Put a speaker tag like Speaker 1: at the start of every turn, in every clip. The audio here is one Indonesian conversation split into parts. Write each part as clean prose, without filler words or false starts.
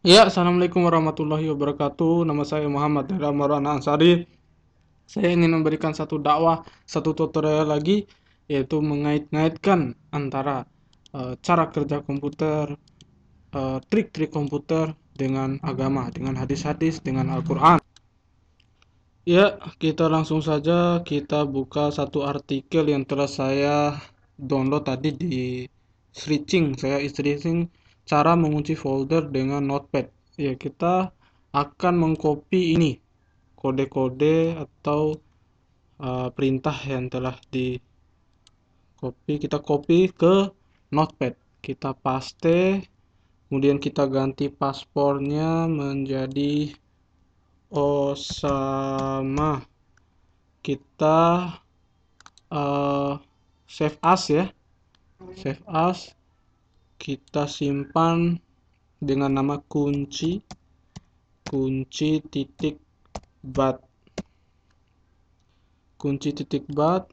Speaker 1: Ya, Assalamualaikum warahmatullahi wabarakatuh. Nama saya Muhammad Hera Maulana Ansari. Saya ingin memberikan satu dakwah, satu tutorial lagi, yaitu mengait-ngaitkan antara cara kerja komputer, trik-trik komputer dengan agama, dengan hadis-hadis, dengan Al-Quran. Ya, kita langsung saja kita buka satu artikel yang telah saya download tadi di Searching. Saya searching cara mengunci folder dengan Notepad. Ya, kita akan mengcopy ini kode-kode atau perintah yang telah di copy. Kita copy ke Notepad. Kita paste, kemudian kita ganti paspornya menjadi Osama. Kita eh, save as ya, save as, kita simpan dengan nama kunci titik bat, kunci titik bat,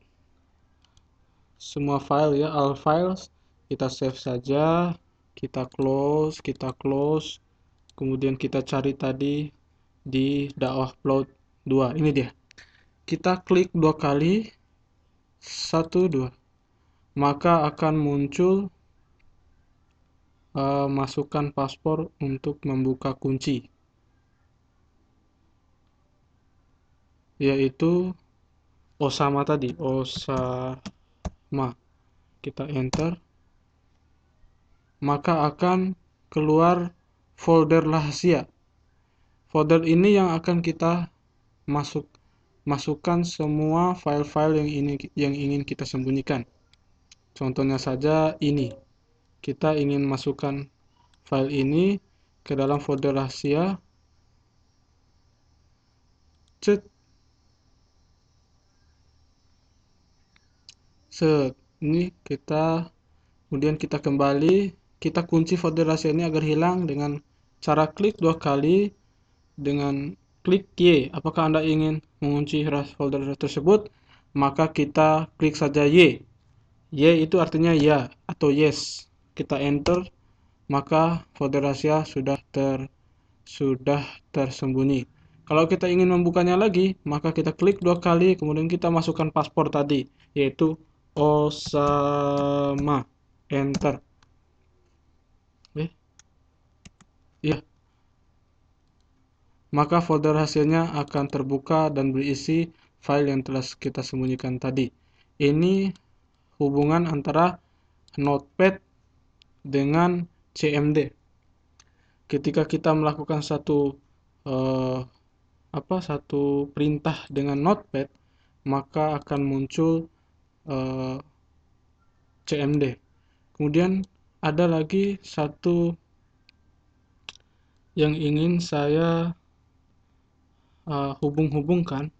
Speaker 1: semua file ya, all files kita save saja, kita close, kemudian kita cari tadi di dakwah upload 2, ini dia, kita klik dua kali, 1 2, maka akan muncul masukkan paspor untuk membuka kunci, yaitu Osama tadi, Osama. Kita enter, maka akan keluar folder rahasia. Folder ini yang akan kita masukkan semua file-file yang ingin kita sembunyikan. Contohnya saja ini. Kita ingin masukkan file ini ke dalam folder rahasia. Cet, set. Ini kita, kemudian kita kembali, kita kunci folder rahasia ini agar hilang dengan cara klik dua kali dengan klik Y. Apakah Anda ingin mengunci folder tersebut? Maka kita klik saja Y. Y itu artinya ya atau yes. Kita enter, maka folder rahasia sudah tersembunyi. Kalau kita ingin membukanya lagi, maka kita klik dua kali, kemudian kita masukkan paspor tadi, yaitu Osama. Enter. Ya, maka folder hasilnya akan terbuka dan berisi file yang telah kita sembunyikan tadi. Ini hubungan antara Notepad dengan CMD. Ketika kita melakukan eh, satu perintah dengan Notepad, maka akan muncul eh, CMD. Kemudian ada lagi satu yang ingin saya hubung-hubungkan.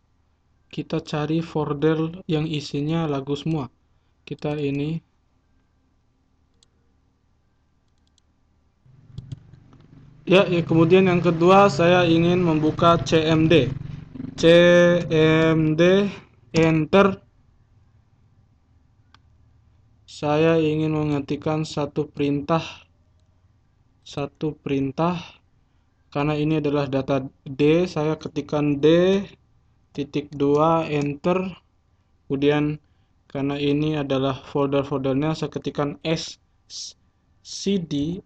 Speaker 1: Kita cari folder yang isinya lagu semua. Kita ini, kemudian yang kedua saya ingin membuka CMD. CMD, enter. Saya ingin mengetikkan satu perintah karena ini adalah data D. Saya ketikkan D titik 2, enter. Kemudian karena ini adalah folder-foldernya, saya ketikkan cd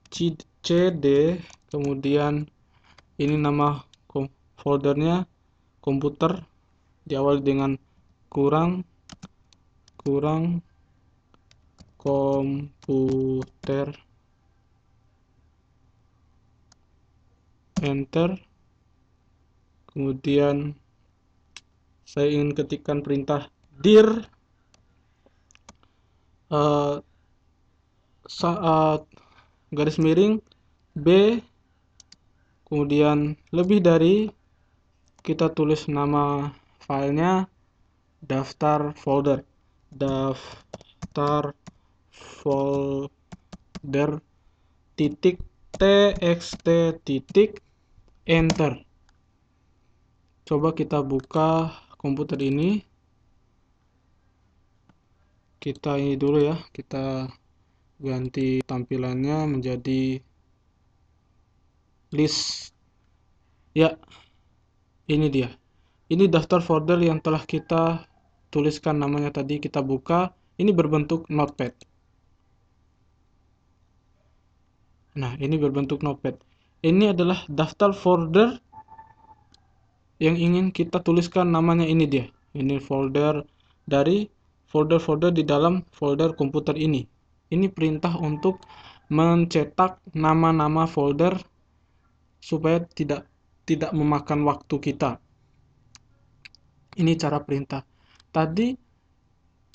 Speaker 1: cd, kemudian ini nama foldernya komputer, diawali dengan kurang komputer, enter. Kemudian saya ingin ketikkan perintah dir saat garis miring B, kemudian lebih dari, kita tulis nama filenya daftar folder titik txt titik, enter. Coba kita buka komputer ini. Kita ini dulu ya, kita ganti tampilannya menjadi list. Ya, ini dia. Ini daftar folder yang telah kita tuliskan namanya tadi, kita buka. Ini berbentuk notepad. Nah, ini berbentuk notepad. Ini adalah daftar folder yang ingin kita tuliskan namanya, ini dia. Ini folder dari folder-folder di dalam folder komputer ini. Ini perintah untuk mencetak nama-nama folder supaya tidak memakan waktu kita. Ini cara perintah. Tadi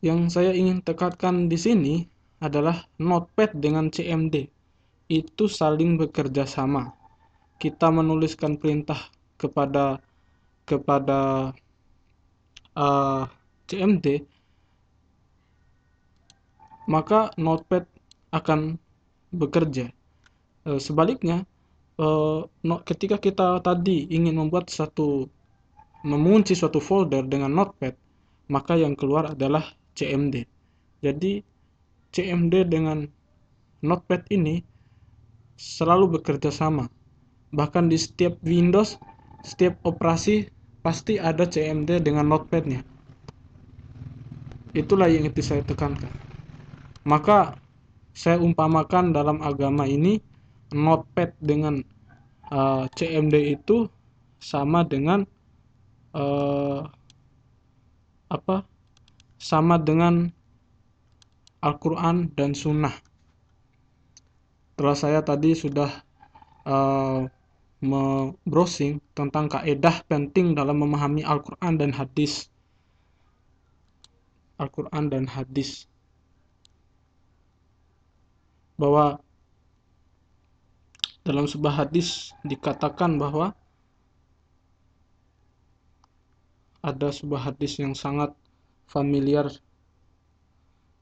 Speaker 1: yang saya ingin tekankan di sini adalah notepad dengan CMD itu saling bekerja sama. Kita menuliskan perintah kepada CMD, maka notepad akan bekerja. Sebaliknya, ketika kita tadi ingin mengunci suatu folder dengan notepad, maka yang keluar adalah CMD. Jadi CMD dengan notepad ini selalu bekerja sama. Bahkan di setiap Windows, setiap operasi pasti ada CMD dengan notepadnya. Itulah yang itu saya tekankan. Maka saya umpamakan dalam agama ini, notepad dengan CMD itu sama dengan sama dengan Al-Quran dan Sunnah. Setelah saya tadi sudah browsing tentang kaidah penting dalam memahami Al-Quran dan hadis. Bahwa dalam sebuah hadis dikatakan bahwa ada sebuah hadis yang sangat familiar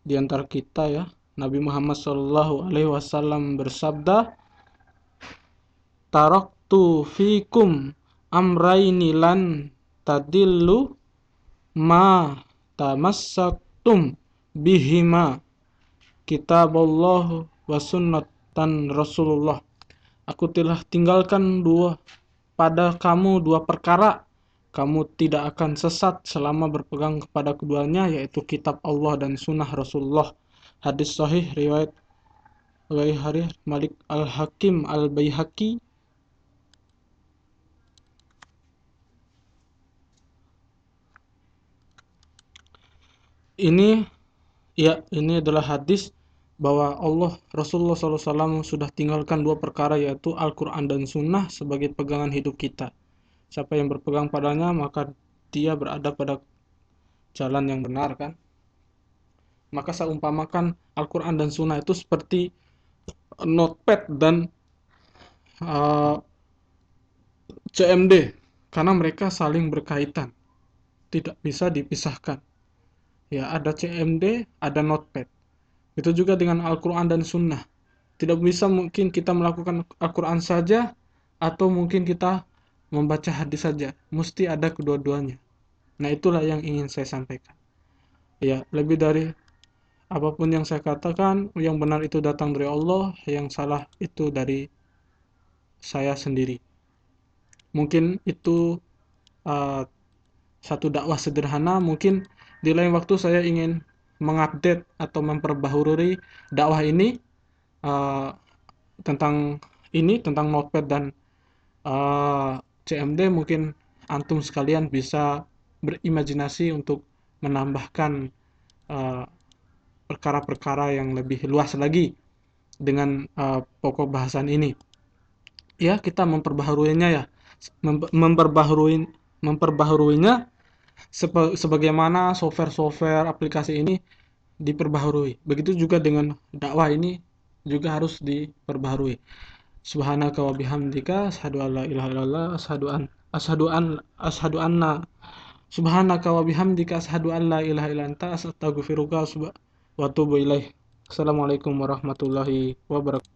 Speaker 1: di antara kita ya. Nabi Muhammad SAW bersabda, "Taraktu fikum amraini lan tadillu ma tamassaktum bihima kitabullah wa sunnatan Rasulullah." Aku telah tinggalkan pada kamu dua perkara, kamu tidak akan sesat selama berpegang kepada keduanya, yaitu kitab Allah dan sunnah Rasulullah. Hadis sahih riwayat Malik Al-Hakim Al-Baihaqi. Ini adalah hadis bahwa Rasulullah SAW sudah tinggalkan dua perkara, yaitu Al-Quran dan Sunnah sebagai pegangan hidup kita. Siapa yang berpegang padanya, maka dia berada pada jalan yang benar kan. Maka saya umpamakan Al-Quran dan Sunnah itu seperti notepad dan CMD, karena mereka saling berkaitan, tidak bisa dipisahkan. Ya, ada CMD, ada notepad. Itu juga dengan Al-Quran dan Sunnah. Tidak bisa mungkin kita melakukan Al-Quran saja, atau mungkin kita membaca hadis saja. Mesti ada kedua-duanya. Nah, itulah yang ingin saya sampaikan. Ya, lebih dari apapun yang saya katakan, yang benar itu datang dari Allah, yang salah itu dari saya sendiri. Mungkin itu satu dakwah sederhana. Mungkin di lain waktu saya ingin mengupdate atau memperbaharui dakwah ini tentang notepad dan CMD. Mungkin antum sekalian bisa berimajinasi untuk menambahkan perkara-perkara yang lebih luas lagi dengan pokok bahasan ini. Ya, kita memperbaharuinya ya, memperbaharuinya sebagaimana software aplikasi ini diperbaharui. Begitu juga dengan dakwah ini juga harus diperbaharui. Subhanaka wa bihamdika asyhadu an la ilaha illallah asyhadu anna subhanaka wa bihamdika asyhadu an la ilaha illa anta astaghfiruka wa atubu ilaih. Assalamualaikum warahmatullahi wabarakatuh.